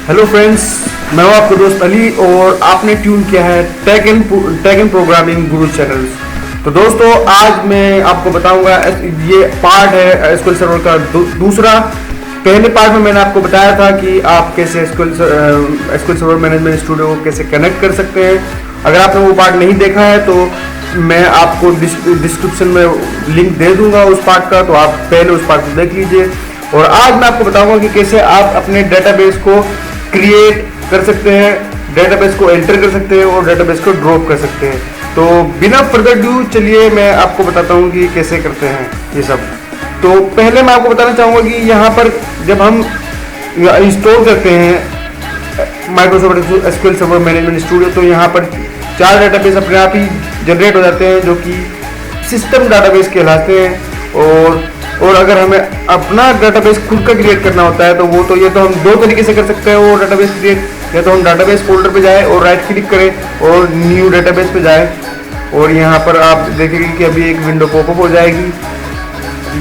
Hello friends, मैं हूं आपका दोस्त अली और आपने ट्यून किया है take and programming Guru channel. तो दोस्तों, आज मैं आपको बताऊंगा, ये पार्ट है एसक्यूएल सर्वर का दूसरा। पहले पार्ट में मैंने आपको बताया था कि आप कैसे एसक्यूएल सर्वर मैनेजमेंट स्टूडियो को कैसे कनेक्ट कर सकते हैं। अगर आपने वो पार्ट नहीं देखा है तो मैं आपको डिस्क्रिप्शन में लिंक दे दूंगा उस पार्ट का, तो आप पहले उस पार्ट को देख लीजिए। और आज मैं आपको बताऊंगा कि कैसे आप अपने डेटाबेस को क्रिएट कर सकते हैं, डेटाबेस को एंटर कर सकते हैं और डेटाबेस को ड्रॉप कर सकते हैं। तो बिना फर्दर ड्यू चलिए मैं आपको बताता हूँ कि कैसे करते हैं ये सब। तो पहले मैं आपको बताना चाहूँगा कि यहाँ पर जब हम इंस्टॉल करते हैं Microsoft SQL server management studio, तो यहाँ पर 4 डेटाबेस अपने आप ही जनरेट हो जाते हैं जो कि सिस्टम डेटाबेस कहलाते हैं। और अगर हमें अपना डेटाबेस खुद का क्रिएट करना होता है तो ये तो हम 2 तरीके से कर सकते हैं वो डेटाबेस क्रिएट। या तो हम डेटाबेस फोल्डर पे जाएं और राइट क्लिक करें और न्यू डेटाबेस पे जाएं, और यहाँ पर आप देखेंगे कि अभी एक विंडो पॉपअप हो जाएगी।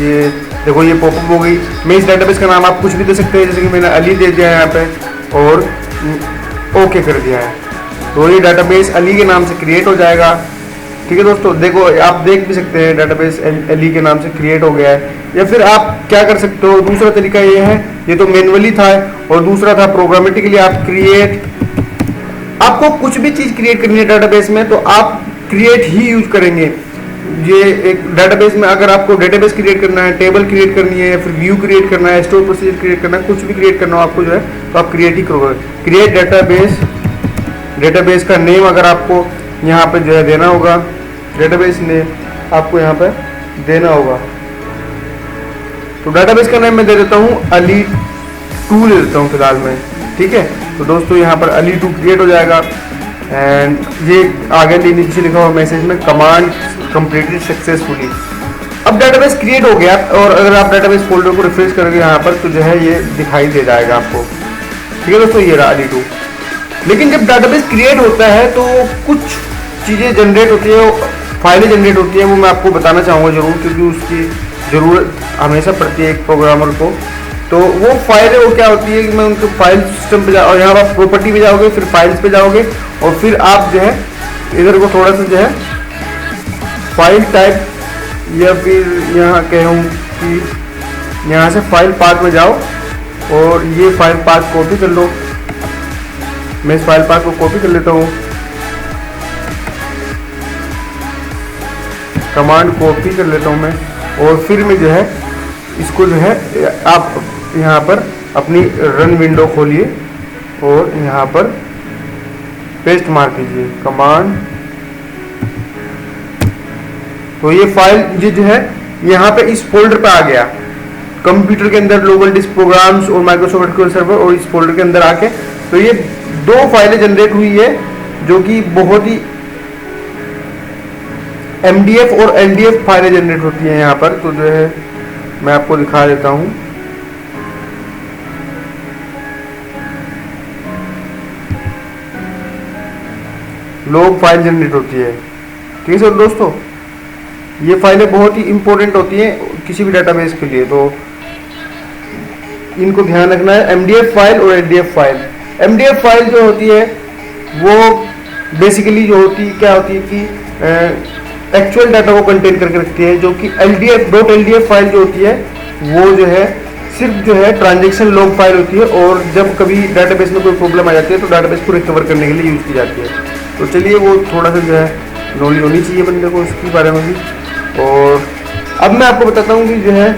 ये देखो, ये पॉपअप हो गई। मैं इस डेटाबेस का नाम आप कुछ भी दे सकते हैं, जैसे कि मैंने अली दे दिया है यहाँ पे और ओके कर दिया है, तो ये डेटाबेस अली के नाम से क्रिएट हो जाएगा। ठीक है दोस्तों, देखो आप देख भी सकते हैं डेटाबेस अली के नाम से क्रिएट हो गया है। या फिर आप क्या कर सकते हो, दूसरा तरीका ये है, ये तो मैनुअली था और दूसरा था प्रोग्रामेटिकली आप क्रिएट। आपको कुछ भी चीज़ क्रिएट करनी है डेटाबेस में तो आप क्रिएट ही यूज करेंगे। ये एक डेटाबेस में अगर आपको डेटाबेस क्रिएट करना है, टेबल क्रिएट करनी है या फिर व्यू क्रिएट करना है, स्टोर प्रोसीजर क्रिएट करना है, कुछ भी क्रिएट करना हो आपको जो है तो आप क्रिएट ही करोगे। क्रिएट डेटाबेस का नेम अगर आपको यहाँ पे जो है देना होगा, डेटाबेस नेम आपको यहाँ पे देना होगा। तो डेटाबेस का नेम मैं दे देता हूँ Ali2 ले देता हूँ फिलहाल में। ठीक है, तो दोस्तों यहाँ पर Ali2 क्रिएट हो जाएगा। एंड ये आगे नीचे लिखा हुआ मैसेज में कमांड कंप्लीटेड सक्सेसफुली। अब डेटाबेस क्रिएट हो गया और अगर आप डेटाबेस फोल्डर को रिफ्रेश करोगे यहाँ पर तो जो है ये दिखाई दे जाएगा आपको। ठीक है दोस्तों, ये रहा Ali2। लेकिन जब डेटाबेस क्रिएट होता है तो कुछ चीज़ें जनरेट होती है, फाइलें जनरेट होती हैं, वो मैं आपको बताना चाहूँगा ज़रूर, क्योंकि उसकी ज़रूरत हमेशा पड़ती है एक प्रोग्रामर को। तो वो फाइलें वो क्या होती है कि मैं उनको फाइल सिस्टम पे और यहाँ आप प्रॉपर्टी पे जाओगे, फिर फाइल्स पे जाओगे और फिर आप जो है इधर को थोड़ा सा जो है फाइल टाइप या फिर यहाँ कहूँ कि यहाँ से फाइल पाथ में जाओ और ये फाइल पाथ कॉपी कर लो। मैं इस फाइल पाथ को कॉपी कर लेता हूँ, कमांड कॉपी कर लेता हूँ मैं, और फिर मैं जो है इसको जो है आप यहाँ पर अपनी रन विंडो खोलिए और यहाँ पर पेस्ट मार दीजिए कमांड। तो ये फाइल ये जो है यहाँ पे इस फोल्डर पे आ गया, कंप्यूटर के अंदर ग्लोबल डिस्क प्रोग्राम्स और माइक्रोसॉफ्ट एसक्यूएल सर्वर, और इस फोल्डर के अंदर आके तो ये 2 फाइलें जनरेट हुई है जो कि बहुत ही MDF और LDF फाइलें जनरेट होती हैं यहाँ पर। तो जो है मैं आपको दिखा देता हूँ। लॉग फाइल जनरेट होती है। ठीक है सर दोस्तों, ये फाइलें बहुत ही इंपॉर्टेंट होती हैं किसी भी डेटाबेस के लिए, तो इनको ध्यान रखना है। MDF फाइल और LDF फाइल। MDF फाइल जो होती है वो बेसिकली जो होती है क्या होती है कि एक्चुअल डाटा को कंटेन करके रखती है, जो कि LDF फाइल जो होती है वो जो है सिर्फ जो है ट्रांजैक्शन लॉग फाइल होती है, और जब कभी डेटाबेस में कोई प्रॉब्लम आ जाती है तो डेटाबेस को रिकवर करने के लिए यूज़ की जाती है। तो चलिए वो थोड़ा सा जो है नॉलेज होनी चाहिए बंदे को इसके बारे में भी। और अब मैं आपको बताता हूँ कि जो है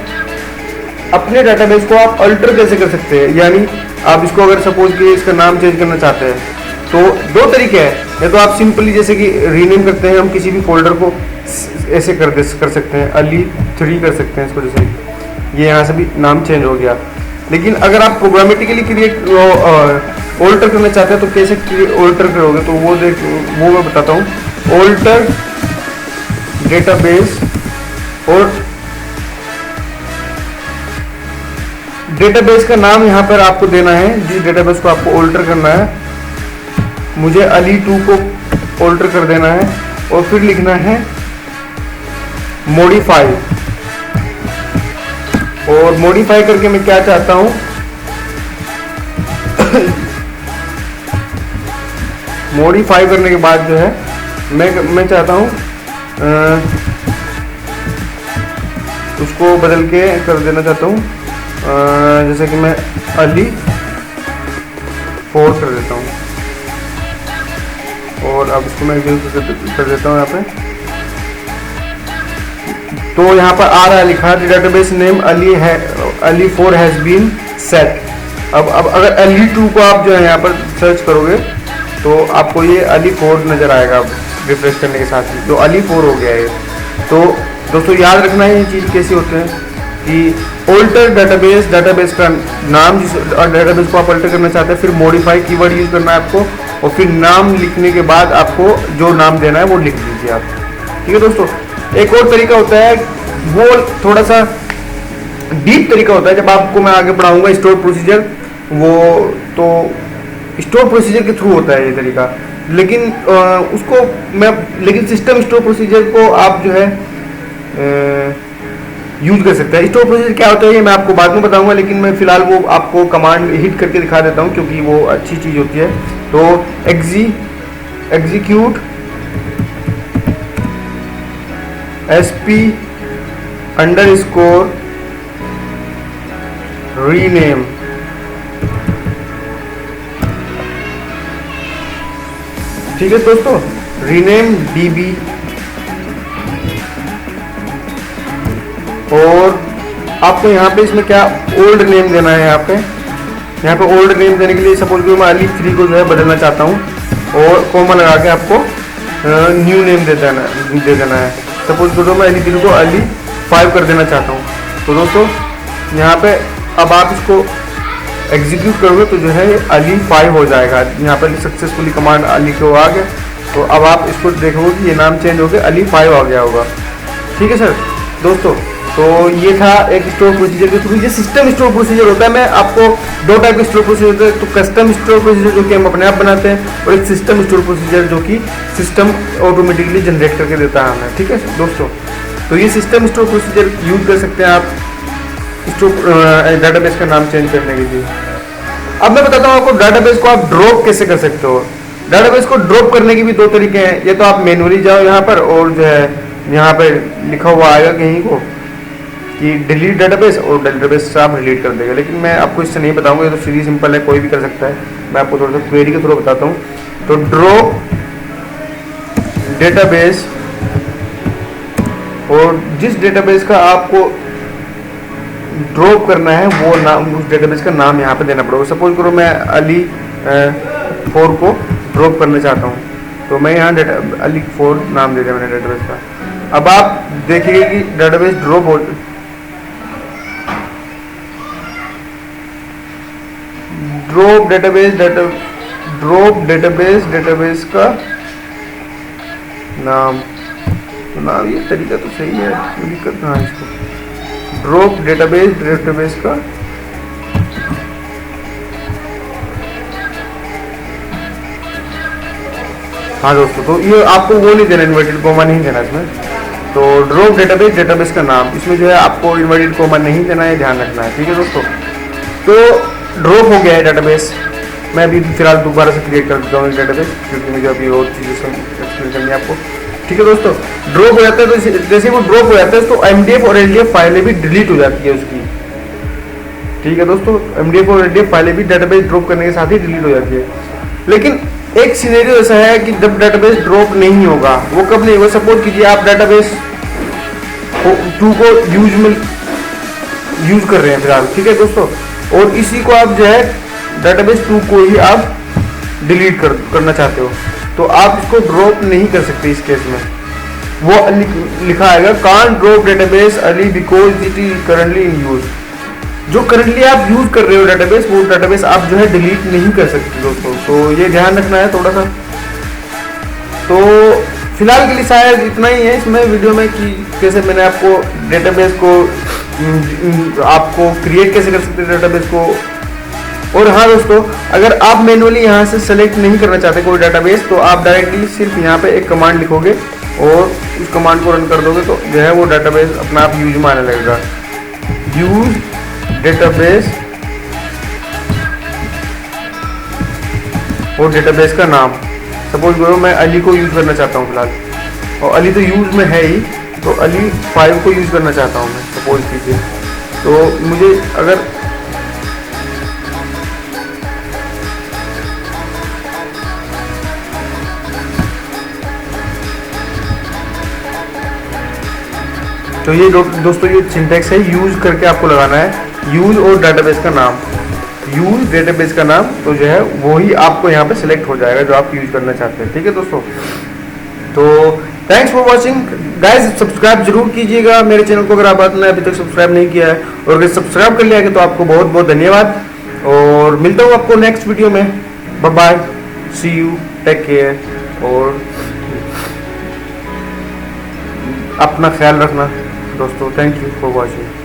अपने डेटाबेस को आप अल्टर कैसे कर सकते हैं। यानी आप इसको अगर सपोज कि इसका नाम चेंज करना चाहते हैं तो 2 तरीके हैं। या तो आप सिंपली जैसे कि रीनेम करते हैं, हम किसी भी फोल्डर को ऐसे कर सकते हैं, Ali3 कर सकते हैं इसको, जैसे ये यहाँ से भी नाम चेंज हो गया। लेकिन अगर आप प्रोग्रामेटिकली क्रिएट ऑल्टर करना चाहते हैं तो कैसे ऑल्टर करोगे, तो वो मैं बताता हूँ। ऑल्टर डेटाबेस, और डेटाबेस का नाम यहाँ पर आपको देना है, जिस डेटाबेस को आपको ऑल्टर करना है। मुझे Ali2 को ऑल्टर कर देना है और फिर लिखना है मॉडिफाई। और मॉडिफाई करके मैं क्या चाहता हूँ मॉडिफाई करने के बाद जो है मैं चाहता हूँ उसको बदल के कर देना चाहता हूँ, जैसे कि मैं अली 4 कर देता हूँ और अब इसको मैं कर देता हूँ यहाँ पे। तो यहाँ पर आ रहा है लिखा database name Ali 4 has been set. अब अगर अली 2 को आप जो है यहाँ पर सर्च करोगे तो आपको ये अली 4 नज़र आएगा रिफ्रेश करने के साथ ही, जो अली 4 हो गया है। तो दोस्तों याद रखना है ये चीज़ कैसे होते हैं कि ऑल्टर डेटाबेस का नाम, जिस डेटाबेस को आप अल्टर करना चाहते हैं, फिर मॉडिफाई कीवर्ड यूज़ करना है आपको, और फिर नाम लिखने के बाद आपको जो नाम देना है वो लिख दीजिए आप। ठीक है दोस्तों, एक और तरीका होता है, वो थोड़ा सा डीप तरीका होता है, जब आपको मैं आगे पढ़ाऊंगा स्टोर प्रोसीजर, वो तो स्टोर प्रोसीजर के थ्रू होता है ये तरीका, लेकिन लेकिन सिस्टम स्टोर प्रोसीजर को आप जो है यूज कर सकते हैं। स्टोर प्रोसीजर क्या होता है ये मैं आपको बाद में बताऊंगा, लेकिन मैं फिलहाल वो आपको कमांड हिट करके दिखा देता हूँ क्योंकि वो अच्छी चीज़ होती है। तो एग्जीक्यूट SP_रीनेम, ठीक है दोस्तों, रीनेम DB, और आपको यहाँ पे इसमें क्या ओल्ड नेम देना है। यहाँ पे ओल्ड नेम देने के लिए सपोज कि मैं अली 3 को जो है बदलना चाहता हूँ और कॉमा लगा के आपको न्यू नेम दे देना है। सपोज करो मैं अली 3 को अली 5 कर देना चाहता हूँ। तो दोस्तों यहाँ पे अब आप इसको एग्जीक्यूट करोगे तो जो है अली 5 हो जाएगा। यहाँ पर सक्सेसफुली कमांड अली को आ गया, तो अब आप इसको देखोगे कि ये नाम चेंज हो गया, अली 5 आ गया होगा। ठीक है सर दोस्तों, तो ये था एक स्टोर प्रोसीजर के थ्रू। ये सिस्टम स्टोर प्रोसीजर होता है। मैं आपको 2 टाइप के स्टोर प्रोसीजर होते हैं, तो कस्टम स्टोर प्रोसीजर जो कि हम अपने आप बनाते हैं, और एक सिस्टम स्टोर प्रोसीजर जो कि सिस्टम ऑटोमेटिकली जनरेट करके देता है हमें। ठीक है दोस्तों, तो ये सिस्टम स्टोर प्रोसीजर यूज कर सकते हैं आप स्टोर डाटाबेस का नाम चेंज करने के लिए। अब मैं बताता हूँ आपको डाटाबेस को आप ड्रॉप कैसे कर सकते हो। डाटाबेस को ड्रॉप करने के भी 2 तरीके हैं। ये तो आप मैनुअली जाओ यहाँ पर, और जो है यहाँ पर लिखा हुआ आएगा कहीं को कि डिलीट डेटाबेस, और डेटाबेस से आप डिलीट कर देगा। लेकिन मैं आपको इससे नहीं बताऊंगा, ये तो सीधी सिंपल है, कोई भी कर सकता है। मैं आपको थोड़ा सा क्वेरी के थ्रू बताता हूँ। तो ड्रॉप डेटाबेस, और जिस डेटाबेस का आपको ड्रॉप करना है वो नाम, उस डेटाबेस का नाम यहाँ पे देना पड़ेगा। सपोज करो मैं अली 4 को ड्रॉप करना चाहता हूँ, तो मैं यहाँ अली 4 नाम दे दिया मैंने डेटाबेस का। अब आप देखिए कि डेटाबेस ड्रॉप हो, ड्रॉप डेटाबेस का नाम ये तरीका तो सही है, दिक्कत कहाँ है इसको। ड्रॉप डेटाबेस का हाँ दोस्तों, तो ये आपको वो नहीं देना, इन्वर्टेड कोमा नहीं देना इसमें। तो ड्रॉप डेटाबेस का नाम, इसमें जो है आपको इन्वर्टेड कोमा नहीं देना है, ध्यान रखना है। ठीक है दोस्तों, तो ड्रॉप हो गया है डेटाबेस। मैं अभी फिलहाल दोबारा से क्रिएट कर देता हूँ डेटाबेस, क्योंकि मुझे अभी और चीज़ें एक्सप्लेन करनी है आपको। ठीक है दोस्तों, ड्रॉप हो जाता है, तो जैसे वो ड्रॉप हो जाता है तो MDF और LDF फाइलें भी डिलीट हो जाती है उसकी। ठीक है दोस्तों, MDF और LDF फाइलें भी डेटाबेस ड्रॉप करने के साथ ही डिलीट हो जाती है। लेकिन एक सिनेरियो ऐसा है कि जब डेटाबेस ड्रॉप नहीं होगा, वो कब नहीं होगा। सपोज कीजिए आप डेटाबेस 2 को यूज कर रहे हैं फिलहाल, ठीक है दोस्तों, और इसी को आप जो है डेटाबेस 2 को ही आप डिलीट करना चाहते हो, तो आप इसको ड्रॉप नहीं कर सकते। इस केस में वो लिखा आएगा can't drop database Ali because it is currently in use. जो करंटली आप यूज कर रहे हो डेटाबेस, वो डेटाबेस आप जो है डिलीट नहीं कर सकते दोस्तों, तो ये ध्यान रखना है थोड़ा सा। तो फिलहाल के लिए शायद इतना ही है इसमें वीडियो में कि कैसे मैंने आपको डेटाबेस को आपको क्रिएट कैसे कर सकते हैं डेटाबेस को। और हाँ दोस्तों, अगर आप मैनुअली यहाँ से सेलेक्ट नहीं करना चाहते कोई डेटाबेस, तो आप डायरेक्टली सिर्फ यहाँ पे एक कमांड लिखोगे और उस कमांड को रन कर दोगे, तो जो है वो डेटाबेस अपना आप यूज में आने लगेगा। यूज डेटाबेस और डेटाबेस का नाम, सपोज करो मैं अली को यूज़ करना चाहता हूँ फिलहाल, और अली तो यूज़ में है ही, तो अली 5 को यूज़ करना चाहता हूँ मैं, सपोज कीजिए। तो मुझे अगर तो ये दोस्तों ये सिंटैक्स है, यूज़ करके आपको लगाना है यूज़ और डेटाबेस का नाम, यूज़ डेटाबेस का नाम, तो जो है वही आपको यहाँ पे सिलेक्ट हो जाएगा जो आप यूज़ करना चाहते हैं। ठीक है दोस्तों, तो thanks for watching guys. Subscribe जरूर कीजिएगा मेरे चैनल को अगर आपने अभी तक सब्सक्राइब नहीं किया है, और अगर सब्सक्राइब कर लिया है तो आपको बहुत बहुत धन्यवाद, और मिलता हूँ आपको नेक्स्ट वीडियो में। Bye bye, see you, take care, और अपना ख्याल रखना दोस्तों। Thank you for watching.